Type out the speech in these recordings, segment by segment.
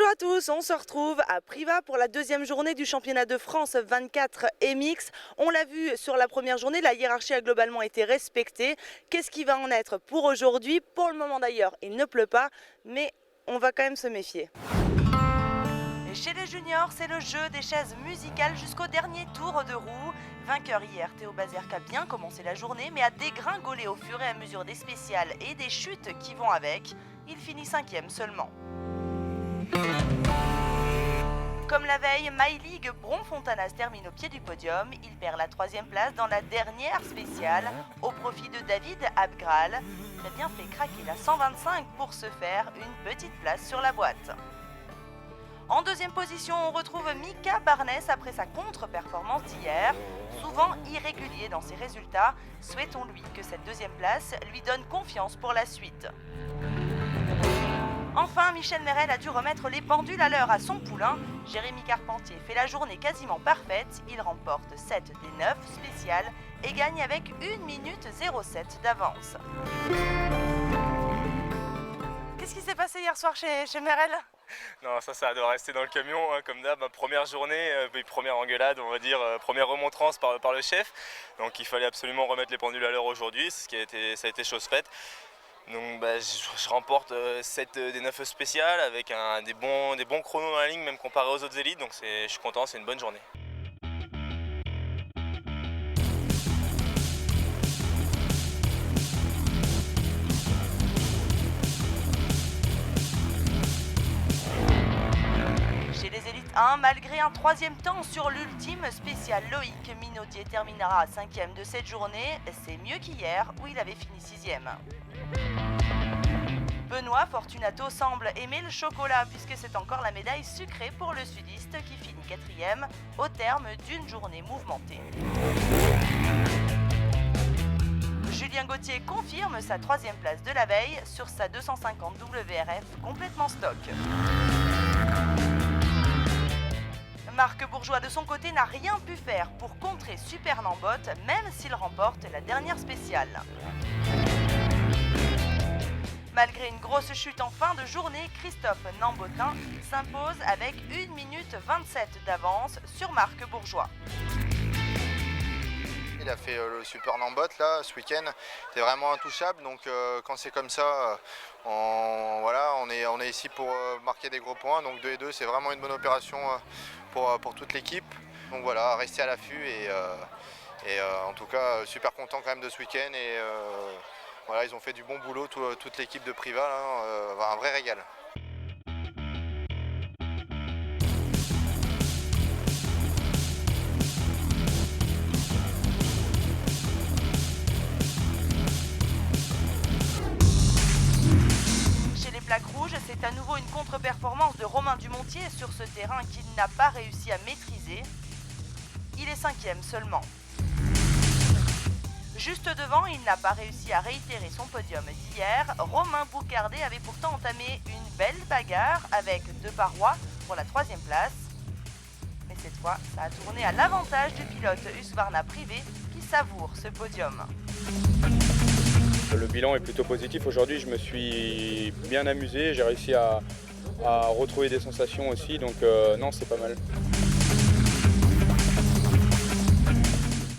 Bonjour à tous, on se retrouve à Privas pour la deuxième journée du championnat de France 24 MX. On l'a vu sur la première journée, la hiérarchie a globalement été respectée. Qu'est-ce qui va en être pour aujourd'hui? Pour le moment d'ailleurs, il ne pleut pas, mais on va quand même se méfier. Chez les juniors, c'est le jeu des chaises musicales jusqu'au dernier tour de roue. Vainqueur hier, Théo Bazerque a bien commencé la journée, mais a dégringolé au fur et à mesure des spéciales et des chutes qui vont avec. Il finit 5e seulement. Comme la veille, My League Bron-Fontanas termine au pied du podium. Il perd la 3e place dans la dernière spéciale au profit de David Abgral. Il a bien fait craquer la 125 pour se faire une petite place sur la boîte. En deuxième position, on retrouve Mika Barnes après sa contre-performance d'hier. Souvent irrégulier dans ses résultats, souhaitons-lui que cette deuxième place lui donne confiance pour la suite. Enfin, Michel Merel a dû remettre les pendules à l'heure à son poulain. Jérémy Carpentier fait la journée quasiment parfaite. Il remporte 7 des 9 spéciales et gagne avec 1 minute 07 d'avance. Qu'est-ce qui s'est passé hier soir chez Merel ? Non, ça doit rester dans le camion, hein, comme d'hab. Ma première journée, première engueulade, on va dire, première remontrance par le chef. Donc il fallait absolument remettre les pendules à l'heure aujourd'hui, ça a été chose faite. Donc je remporte 7 des 9 spéciales avec des bons chronos dans la ligne, même comparé aux autres élites. Donc je suis content, c'est une bonne journée. Chez les élites 1, malgré un 3e temps sur l'ultime spécial, Loïc Minaudier terminera 5e de cette journée. C'est mieux qu'hier où il avait fini 6e. Benoît Fortunato semble aimer le chocolat puisque c'est encore la médaille sucrée pour le sudiste qui finit 4e au terme d'une journée mouvementée. Julien Gauthier confirme sa 3e place de la veille sur sa 250 WRF complètement stock. Marc Bourgeois de son côté n'a rien pu faire pour contrer Super Nambot même s'il remporte la dernière spéciale. Malgré une grosse chute en fin de journée, Christophe Nambotin s'impose avec 1 minute 27 d'avance sur Marc Bourgeois. Il a fait le Super Nambot là ce week-end, c'est vraiment intouchable, donc quand c'est comme ça, on est ici pour marquer des gros points, donc 2-2 c'est vraiment une bonne opération pour toute l'équipe. Donc voilà, rester à l'affût et en tout cas super content quand même de ce week-end et voilà, ils ont fait du bon boulot, toute l'équipe de Privas, un vrai régal. Chez les plaques rouges, c'est à nouveau une contre-performance de Romain Dumontier sur ce terrain qu'il n'a pas réussi à maîtriser. Il est 5e seulement. Juste devant, il n'a pas réussi à réitérer son podium d'hier. Romain Boucardet avait pourtant entamé une belle bagarre avec deux parois pour la 3e place. Mais cette fois, ça a tourné à l'avantage du pilote Husqvarna privé qui savoure ce podium. Le bilan est plutôt positif. Aujourd'hui, je me suis bien amusé. J'ai réussi à retrouver des sensations aussi. Donc non, c'est pas mal.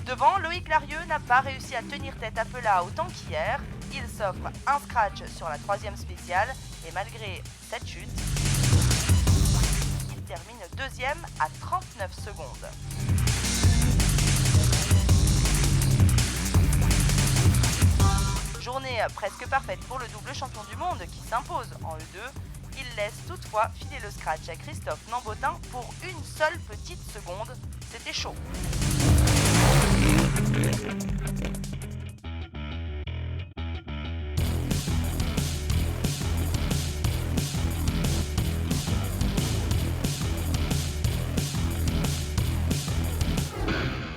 Devant, Loïc Larieux n'a pas réussi à tenir tête à Pela autant qu'hier. Il s'offre un scratch sur la 3e spéciale et malgré cette chute, il termine 2e à 39 secondes. Journée presque parfaite pour le double champion du monde qui s'impose en E2. Il laisse toutefois filer le scratch à Christophe Nambotin pour une seule petite seconde. C'était chaud.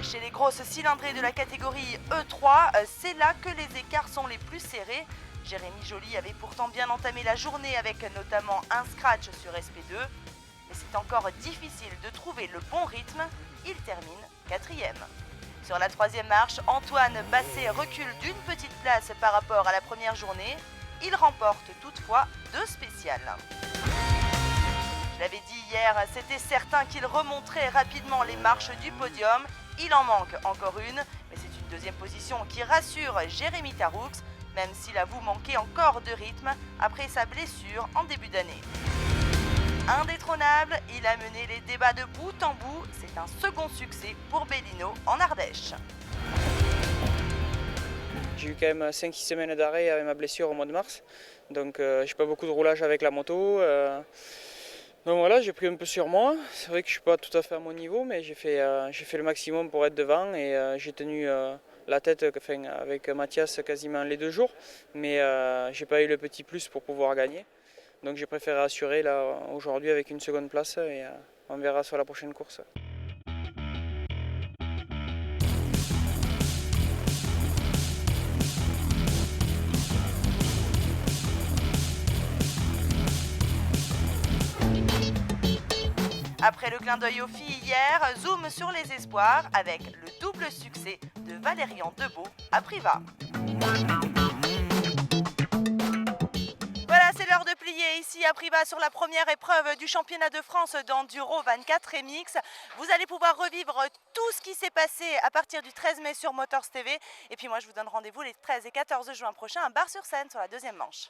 Chez les grosses cylindrées de la catégorie E3, c'est là que les écarts sont les plus serrés. Jérémy Joly avait pourtant bien entamé la journée avec notamment un scratch sur SP2. Mais c'est encore difficile de trouver le bon rythme. Il termine 4e. Sur la 3e marche, Antoine Basset recule d'une petite place par rapport à la première journée. Il remporte toutefois 2 spéciales. Je l'avait dit hier, c'était certain qu'il remonterait rapidement les marches du podium. Il en manque encore une, mais c'est une deuxième position qui rassure Jérémy Taroux, même s'il avoue manquer encore de rythme après sa blessure en début d'année. Indétrônable, il a mené les débats de bout en bout. C'est un second succès pour Bellino en Ardèche. J'ai eu quand même 5-6 semaines d'arrêt avec ma blessure au mois de mars, donc j'ai pas beaucoup de roulage avec la moto. Donc voilà, j'ai pris un peu sur moi. C'est vrai que je suis pas tout à fait à mon niveau, mais j'ai fait le maximum pour être devant et j'ai tenu la tête avec Mathias quasiment les 2 jours, mais j'ai pas eu le petit plus pour pouvoir gagner. Donc j'ai préféré assurer là aujourd'hui avec une seconde place et on verra sur la prochaine course. Après le clin d'œil aux filles hier, zoom sur les espoirs avec le double succès de Valérian Debeau à Privas. Voilà, c'est l'heure de plier ici à Privas sur la première épreuve du championnat de France d'Enduro 24 MX. Vous allez pouvoir revivre tout ce qui s'est passé à partir du 13 mai sur Motors TV. Et puis moi, je vous donne rendez-vous les 13 et 14 juin prochains à Bar-sur-Seine sur la deuxième manche.